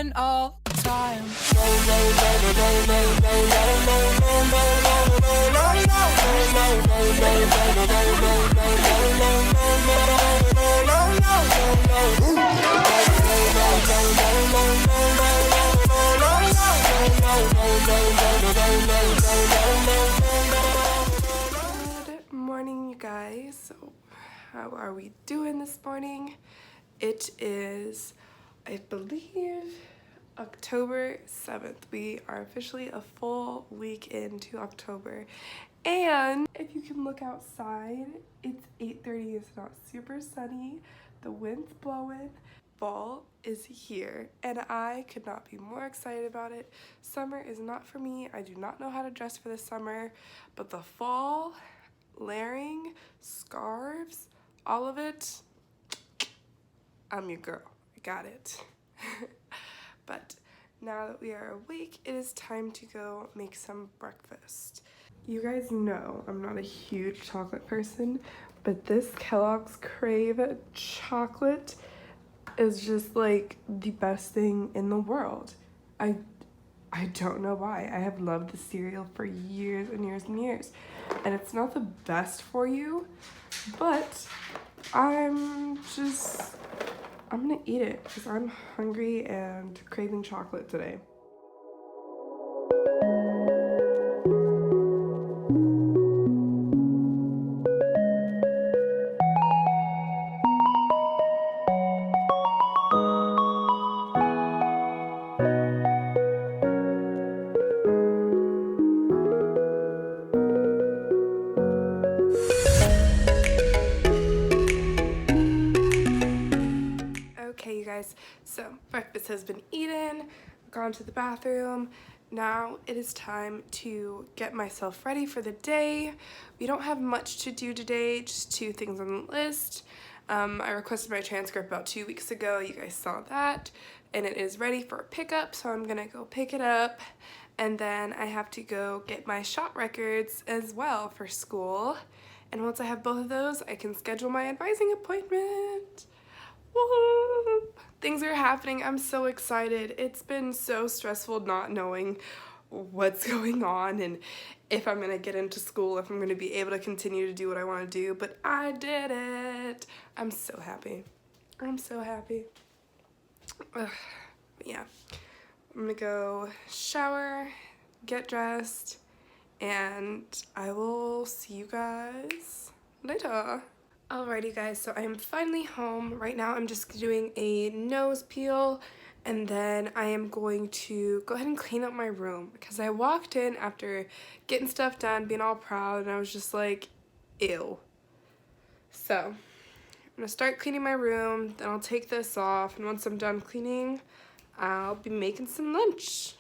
happen all the time. Good morning, you guys. So how are we doing this morning? It is, I believe, October 7th. We are officially a full week into October. And if you can look outside, it's 8:30. It's not super sunny. The wind's blowing. Fall is here, and I could not be more excited about it. Summer is not for me. I do not know how to dress for the summer, but the fall, layering, scarves, all of it, I'm your girl. I got it. But now that we are awake, it is time to go make some breakfast. You guys know I'm not a huge chocolate person, but this Kellogg's Crave chocolate is just like the best thing in the world. I don't know why. I have loved the cereal for years and years and years. And it's not the best for you, but I'm gonna eat it because I'm hungry and craving chocolate today. Okay, you guys, so breakfast has been eaten, gone to the bathroom. Now it is time to get myself ready for the day. We don't have much to do today, just 2 things on the list. I requested my transcript about 2 weeks ago. You guys saw that, and it is ready for a pickup, so I'm gonna go pick it up. And then I have to go get my shot records as well for school. And once I have both of those, I can schedule my advising appointment. Woo! Things are happening. I'm so excited. It's been so stressful not knowing what's going on and if I'm gonna get into school, if I'm gonna be able to continue to do what I want to do, but I did it. I'm so happy. I'm so happy. Ugh. Yeah, I'm gonna go shower, get dressed, and I will see you guys later. Alrighty guys, so I am finally home. Right now I'm just doing a nose peel, and then I am going to go ahead and clean up my room because I walked in after getting stuff done, being all proud, and I was just like, ew. So I'm gonna start cleaning my room, then I'll take this off, and once I'm done cleaning, I'll be making some lunch.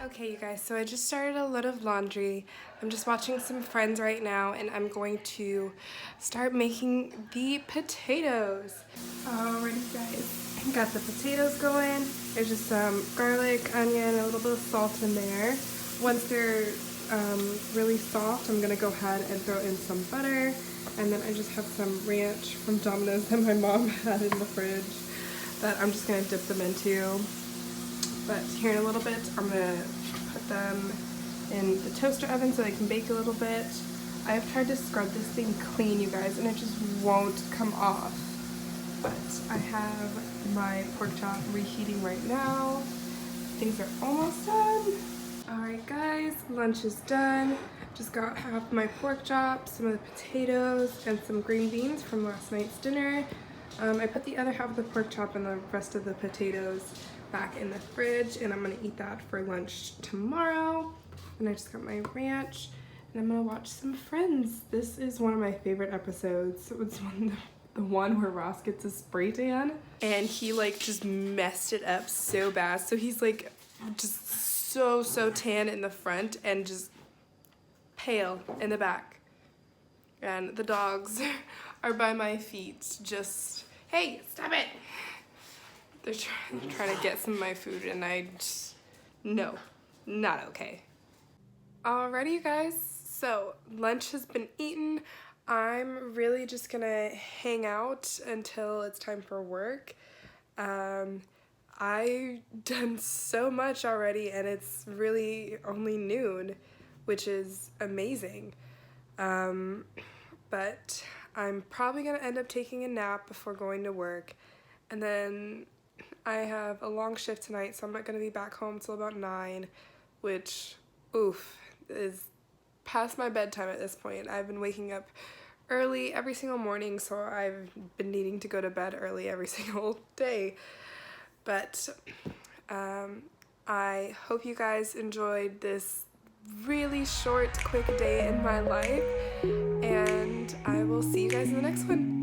Okay, you guys, so I just started a load of laundry. I'm just watching some Friends right now, and I'm going to start making the potatoes. Alrighty, guys, I got the potatoes going. There's just some garlic, onion, a little bit of salt in there. Once they're really soft, I'm gonna go ahead and throw in some butter, and then I just have some ranch from Domino's that my mom had in the fridge that I'm just gonna dip them into. But here in a little bit, I'm gonna put them in the toaster oven so they can bake a little bit. I have tried to scrub this thing clean, you guys, and it just won't come off. But I have my pork chop reheating right now. Things are almost done. Alright guys, lunch is done. Just got half my pork chop, some of the potatoes, and some green beans from last night's dinner. I put the other half of the pork chop and the rest of the potatoes back in the fridge, and I'm gonna eat that for lunch tomorrow. And I just got my ranch, and I'm gonna watch some Friends. This is one of my favorite episodes. It's the one where Ross gets a spray tan, and he like just messed it up so bad. So he's like just so tan in the front and just pale in the back. And the dogs are by my feet just, hey, stop it. They're trying to get some of my food, and I just, no, not okay. Alrighty, you guys, so lunch has been eaten. I'm really just gonna hang out until it's time for work. I've done so much already, and it's really only noon, which is amazing. But I'm probably gonna end up taking a nap before going to work, and then I have a long shift tonight, so I'm not gonna be back home till about 9, which, oof, is past my bedtime at this point. I've been waking up early every single morning, so I've been needing to go to bed early every single day. But I hope you guys enjoyed this really short, quick day in my life, and I will see you guys in the next one.